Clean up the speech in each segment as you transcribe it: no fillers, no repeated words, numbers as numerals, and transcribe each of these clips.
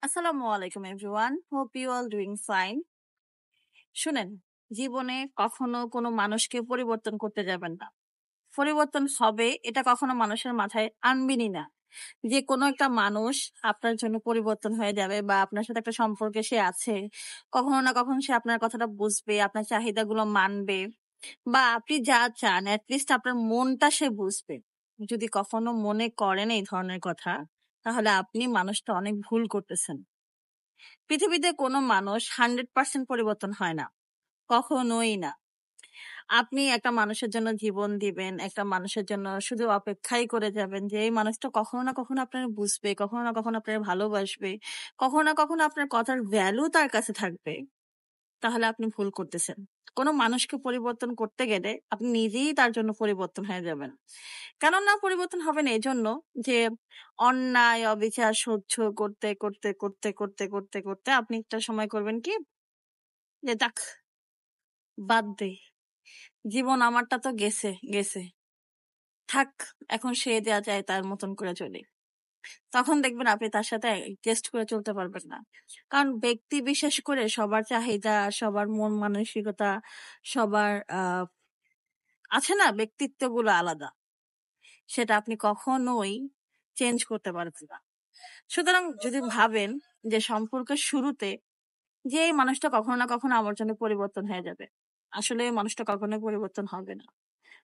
আসসালামু আলাইকুম everyone, hope you all doing fine. শুনেন, জীবনে কখনো কোনো মানুষকে পরিবর্তন করতে যাবেন না। পরিবর্তন হবে এটা কখনো মানুষের মাথায় আনবেনই না যে কোনো একটা মানুষ আপনার জন্য পরিবর্তন হয়ে যাবে বা আপনার সাথে একটা সম্পর্কে সে আছে, কখনো না কখনো সে আপনার কথাটা বুঝবে, আপনার চাহিদাগুলো মানবে বা আপনি যা চান অ্যাটলিস্ট আপনার মনটা সে বুঝবে। যদি কখনো মনে করেন এই ধরনের কথা, তাহলে আপনি মানুষটা অনেক ভুল করতেছেন। পৃথিবীতে কোনো মানুষ 100% পরিবর্তন হয় না, কখনোই না। আপনি একটা মানুষের জন্য জীবন দিবেন, একটা মানুষের জন্য শুধু অপেক্ষাই করে যাবেন যে এই মানুষটা কখনো না কখনো আপনার বুঝবে, কখনো না কখনো আপনার ভালোবাসবে, কখনো না কখনো আপনার কথার ভ্যালু তার কাছে থাকবে। তাহলে আপনি ভুল করতেছেন। কোনো মানুষকে পরিবর্তন করতে গেলে আপনি নিজেই তার জন্য পরিবর্তন হয়ে যাবেন। কেননা পরিবর্তন হবেন এজন্য যে অন্যায় অবিচার সহ্য করতে করতে করতে করতে করতে করতে আপনি একটা সময় করবেন কি, যে যাক, বাদ দে, জীবন আমারটা তো গেছে গেছে, থাক, এখন সে দেয়া যায় তার মতন করে চলি। তখন দেখবেন আপনি তার সাথে অ্যাডজাস্ট করে চলতে পারবেন না। কারণ ব্যক্তি বিশেষ করে সবার চাহিদা, সবার মন মানসিকতা, সবার আছে না ব্যক্তিত্বগুলো আলাদা, সেটা আপনি কখনোই চেঞ্জ করতে পারবেন না। সুতরাং যদি ভাবেন যে সম্পর্কের শুরুতে যে এই মানুষটা কখনো না কখনো আমার জন্য পরিবর্তন হয়ে যাবে, আসলে এই মানুষটা কখনোই পরিবর্তন হবে না।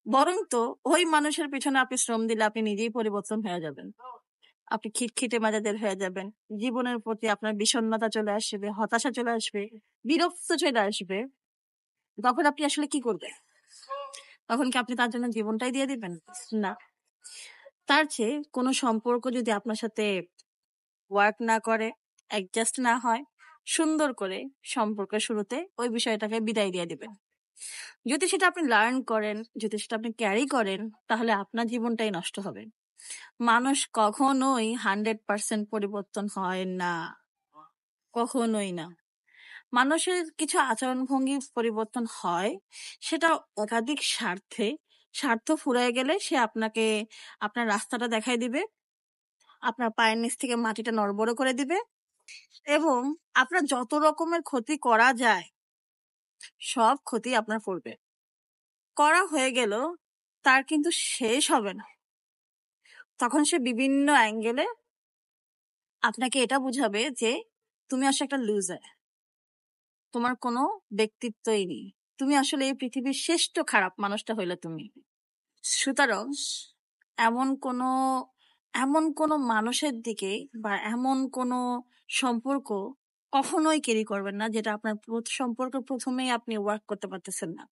বরং তো ওই মানুষের পিছনে আপনি শ্রম দিলে আপনি নিজেই পরিবর্তন হয়ে যাবেন। আপনি খিটখিটে মেজাজের হয়ে যাবেন, জীবনের প্রতি আপনার বিষণ্ণতা চলে আসবে, হতাশা চলে আসবে, বিরক্ত চলে আসবে। তখন আপনি আসলে কি করবেন? তখন কি আপনি তার জন্য জীবনটাই দিয়ে দিবেন? না। তার চেয়ে কোনো সম্পর্ক যদি আপনার সাথে ওয়ার্ক না করে, অ্যাডজাস্ট না হয়, সুন্দর করে সম্পর্কের শুরুতে ওই বিষয়টাকে বিদায় দিয়ে দিবেন। যদি সেটা আপনি লার্ন করেন, যদি সেটা আপনি ক্যারি করেন, তাহলে আপনার জীবনটাই নষ্ট হবে। মানুষ কখনোই 100% পরিবর্তন হয় না, কখনোই না। মানুষের কিছু আচরণ ভঙ্গি পরিবর্তন হয়, সেটা একাধিক স্বার্থ ফুরায় গেলে সে আপনাকে আপনার রাস্তাটা দেখাই দিবে, আপনার পায়ের নিচ থেকে মাটিটা নড়বড় করে দিবে এবং আপনার যত রকমের ক্ষতি করা যায় সব ক্ষতি আপনার করবে। করা হয়ে গেল, তার কিন্তু শেষ হবে না। তখন সে বিভিন্ন অ্যাঙ্গেলে আপনাকে এটা বুঝাবে যে তুমি আসলে একটা লুজার, তোমার কোনো ব্যক্তিত্বই নেই, তুমি আসলে এই পৃথিবীর শ্রেষ্ঠ খারাপ মানুষটা হইলে তুমি। সুতরাং এমন কোনো এমন কোনো মানুষের দিকে বা এমন কোনো সম্পর্ক কখনোই ক্যারি করবেন না যেটা আপনার সম্পর্ক প্রথমেই আপনি ওয়ার্ক করতে পারতেছেন না।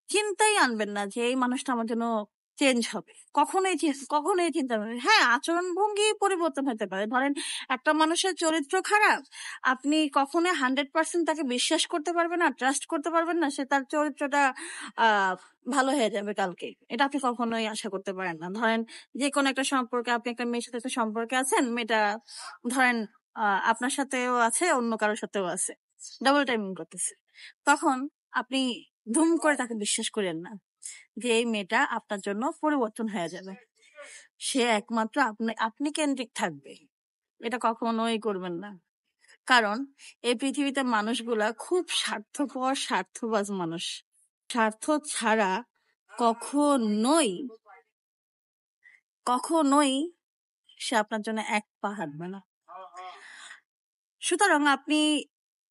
চিন্তাই আনবেন না যে এই মানুষটা আমার জন্য চেঞ্জ হবে, কখনোই চিন্তা করবেন। হ্যাঁ, আচরণ ভঙ্গি পরিবর্তন হতে পারে। ধরেন একটা মানুষের চরিত্র খারাপ, আপনি কখনোই 100% তাকে বিশ্বাস করতে পারবেন না, ট্রাস্ট করতে পারবেন না, সে তার চরিত্রটা আহ ভালো হয়ে যাবে কালকে, এটা আপনি কখনোই আশা করতে পারেন না। ধরেন যে কোনো একটা সম্পর্কে, আপনি একটা মেয়ের সাথে একটা সম্পর্কে আছেন, মেয়েটা ধরেন আপনার সাথেও আছে, অন্য কারোর সাথেও আছে, ডাবল টাইমিং করতেছে, তখন আপনি ধুম করে তাকে বিশ্বাস করেন না যে এই মেয়েটা আপনার জন্য পরিবর্তন হয়ে যাবে, সে একমাত্র আপনি কেন্দ্রিক থাকবে। এটা কখনোই করবেন না। কারণ এই পৃথিবীতে মানুষগুলা খুব স্বার্থপর, স্বার্থবাজ মানুষ। স্বার্থ ছাড়া কখনোই কখনোই সে আপনার জন্য এক পা হাঁটবে না। সুতরাং আপনি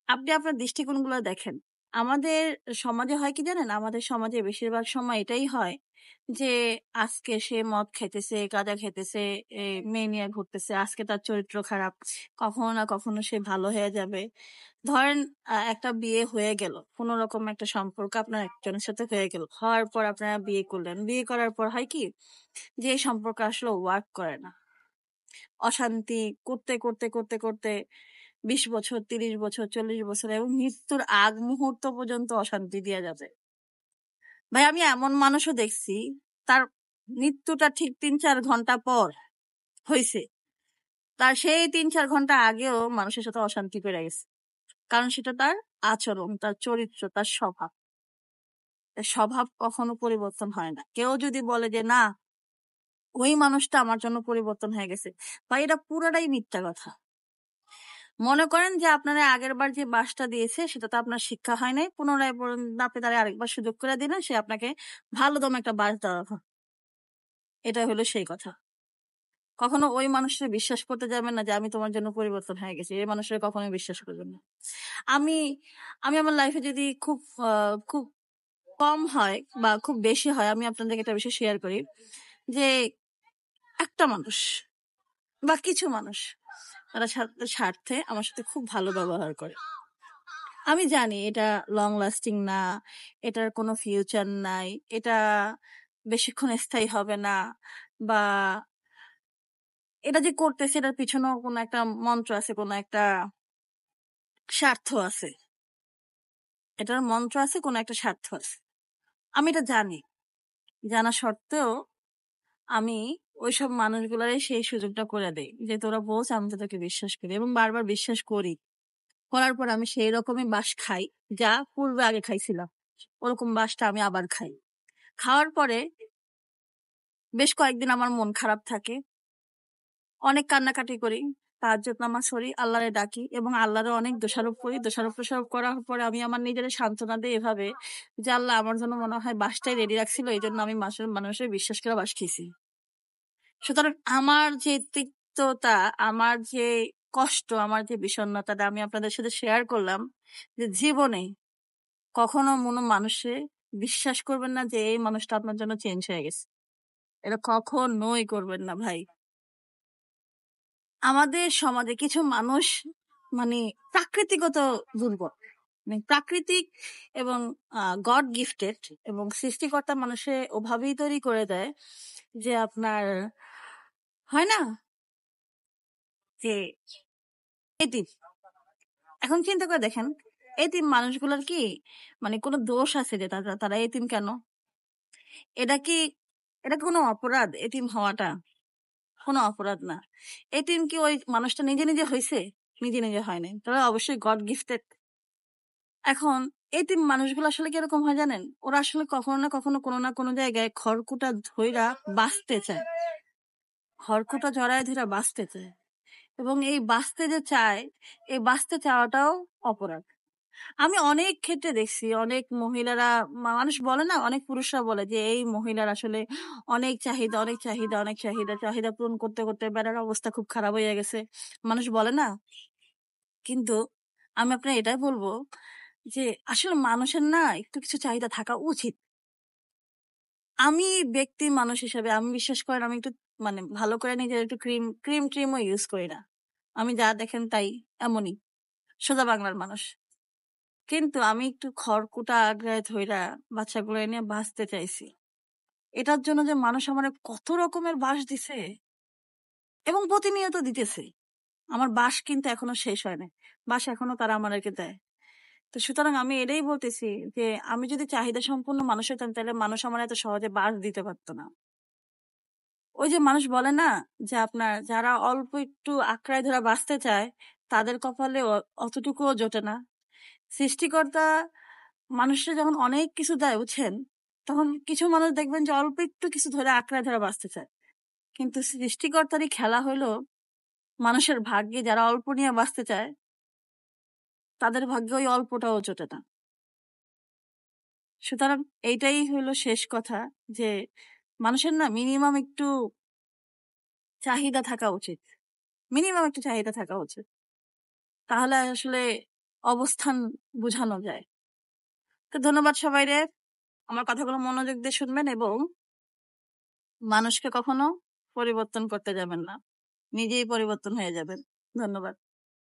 আপনি আপনার দৃষ্টিকোণগুলো দেখেন। আমাদের সমাজে হয় কি জানেন, আমাদের সমাজে বেশিরভাগ সময় এটাই হয় যে আজকে সে মদ খেতেছে, গাঁজা খেতেছে, মেয়ে নিয়ে ঘুরতেছে, আজকে তার চরিত্র খারাপ, কখনো না কখনো সে ভালো হয়ে যাবে। ধরেন একটা বিয়ে হয়ে গেল, কোনো রকম একটা সম্পর্ক আপনার একজনের সাথে হয়ে গেল, হওয়ার পর আপনারা বিয়ে করলেন, বিয়ে করার পর হয় কি যে এই সম্পর্ক আসলে ওয়ার্ক করে না, অশান্তি করতে করতে করতে করতে 20 বছর, 30 বছর, 40 বছর এবং মৃত্যুর আগ মুহূর্ত পর্যন্ত অশান্তি দিয়ে যাবে। ভাই, আমি এমন মানুষও দেখছি, তার মৃত্যুটা ঠিক 3-4 ঘন্টা পর হয়েছে, তার সেই 3-4 ঘন্টা আগেও মানুষের সাথে অশান্তি করে গেছে। কারণ সেটা তার আচরণ, তার চরিত্র, তার স্বভাব। স্বভাব কখনো পরিবর্তন হয় না। কেউ যদি বলে যে না, ওই মানুষটা আমার জন্য পরিবর্তন হয়ে গেছে, ভাই, এটা পুরোটাই মিথ্যা কথা। মনে করেন যে আপনারা আগেরবার যে বাসটা দিয়েছে সেটা তো আপনার শিক্ষা হয় নাই। পুনরায় আপনি তারে আরেকবার সুযোগ করে দিলেন, সে আপনাকে ভালো দামে একটা বাস দেওয়া হয়। এটা হলো সেই কথা। কখনো ওই মানুষটা বিশ্বাস করতে যাবেন না যে আমি তোমার জন্য পরিবর্তন হয়ে গেছি। এই মানুষের কখনোই বিশ্বাস করবেন না। আমি আমি আমার লাইফে যদি খুব কম হয় বা খুব বেশি হয়, আমি আপনাদেরকে একটা বিষয় শেয়ার করি যে একটা মানুষ বা কিছু মানুষ তারা স্বার্থে আমার সাথে খুব ভালো ব্যবহার করে। আমি জানি এটা লং লাস্টিং না, এটার কোনো ফিউচার নাই, এটা বেশিক্ষণ স্থায়ী হবে না, বা এটা যে করতেছে এটার পিছনেও কোনো একটা মন্ত্র আছে, কোনো একটা স্বার্থ আছে, এটার মন্ত্র আছে, কোনো একটা স্বার্থ আছে। আমি এটা জানি। জানা সত্ত্বেও আমি ওইসব মানুষগুলারই সেই সুযোগটা করে দেই যে তোরা বলছে, আমি তো তোকে বিশ্বাস করি এবং বারবার বিশ্বাস করি। করার পর আমি সেই রকমই বাস খাই যা পূর্বে আগে খাইছিলাম। ওরকম বাসটা আমি আবার খাই। খাওয়ার পরে বেশ কয়েকদিন আমার মন খারাপ থাকে, অনেক কান্নাকাটি করি, তাহাজ্জুদ নামাজ পড়ি, আল্লাহরে ডাকি এবং আল্লাহরে অনেক দোষারোপ করি। দোষারোপ করার পরে আমি আমার নিজের সান্ত্বনা দিই এভাবে যে আল্লাহ আমার জন্য মনে হয় বাসটাই রেডি রাখছিল, এই জন্য আমি মানুষের বিশ্বাস করে বাস খেয়েছি। সুতরাং আমার যে তিক্ততা, আমার যে কষ্ট, আমার যে বিষণ্ণতাটা আমি আপনাদের সাথে শেয়ার করলাম, যে জীবনে কখনো কোনো মানুষে বিশ্বাস করবেন না যে এই মানুষটা আপনার জন্য চেঞ্জ হয়ে গেছে। এটা কখনোই করবেন না ভাই। আমাদের সমাজে কিছু মানুষ মানে প্রাকৃতিগত দুর্বল, মানে প্রাকৃতিক এবং গড গিফটেড এবং সৃষ্টিকর্তা মানুষে ওভাবেই তৈরি করে দেয় যে আপনার হয় না যে এতিম। এখন চিন্তা করে দেখেন, এতিম মানুষগুলোর কি মানে কোনো দোষ আছে যে তারা তারা এতিম কেন? এটা কি এটা কোনো অপরাধ এতিম হওয়াটা? কোনো অপরাধ না। এতিম কি ওই মানুষটা নিজে নিজে হয়েছে? নিজে নিজে হয় নাই, তারা অবশ্যই গড গিফটেড। এখন এতিম মানুষগুলো আসলে কিরকম হয় জানেন? ওরা আসলে কখনো না কখনো কোনো না কোনো জায়গায় খড়কুটা ধইরা বাঁচতে চায়, খড়কুটা জড়ায় ধইরা বাঁচতে চায়, এবং এই বাঁচতে যে চায়, এই বাঁচতে চাওয়াটাও অপরাধ। আমি অনেক ক্ষেত্রে দেখছি, অনেক মহিলারা মানুষ বলে না, অনেক পুরুষরা বলে যে এই মহিলার আসলে অনেক চাহিদা, অনেক চাহিদা, অনেক চাহিদা, চাহিদা পূরণ করতে করতে বেড়ার অবস্থা খুব খারাপ হয়ে গেছে, মানুষ বলে না। কিন্তু আমি আপনার এটাই বলবো যে আসলে মানুষের না একটু কিছু চাহিদা থাকা উচিত। আমি ব্যক্তি মানুষ হিসেবে আমি বিশ্বাস করেন, আমি একটু মানে ভালো করে নিজের একটু ক্রিম ক্রিম ট্রিমও ইউজ করি না। আমি যা দেখেন তাই এমনই সোজা বাংলার মানুষ। কিন্তু আমি একটু খড়কুটা আগ্রায় ধইরা বাচ্চাগুলো নিয়ে বাঁচতে চাইছি। এটার জন্য যে মানুষ আমার কত রকমের বাস দিছে এবং প্রতিনিয়ত দিতেছে। আমার বাস কিন্তু এখনো শেষ হয় নাই। বাস এখনো তারা আমাদেরকে দেয়। তো সুতরাং আমি এটাই বলতেছি যে আমি যদি চাহিদা সম্পন্ন মানুষ হইতাম তাহলে মানুষ আমার এত সহজে বাস দিতে পারতো না। ওই যে মানুষ বলে না যে আপনার যারা অল্প একটু আঁকড়ায় ধরা বাঁচতে চায় তাদের কপালে অতটুকুও জোটে না। সৃষ্টিকর্তা মানুষরা যখন অনেক কিছু দেয় বুঝছেন, তখন কিছু মানুষ দেখবেন যে অল্প একটু কিছু ধরে আঁকড়ায় ধরে বাঁচতে চায়। কিন্তু সৃষ্টিকর্তারই খেলা হইলো মানুষের ভাগ্যে যারা অল্প নিয়ে বাঁচতে চায় তাদের ভাগ্যে ওই অল্পটাও জোটে না। সুতরাং এইটাই হইলো শেষ কথা যে মানুষের না মিনিমাম একটু চাহিদা থাকা উচিত, মিনিমাম একটু চাহিদা থাকা উচিত, তাহলে আসলে অবস্থান বোঝানো যায়। তো ধন্যবাদ সবাই রে, আমার কথাগুলো মনোযোগ দিয়ে শুনবেন এবং মানুষকে কখনো পরিবর্তন করতে যাবেন না, নিজেই পরিবর্তন হয়ে যাবেন। ধন্যবাদ।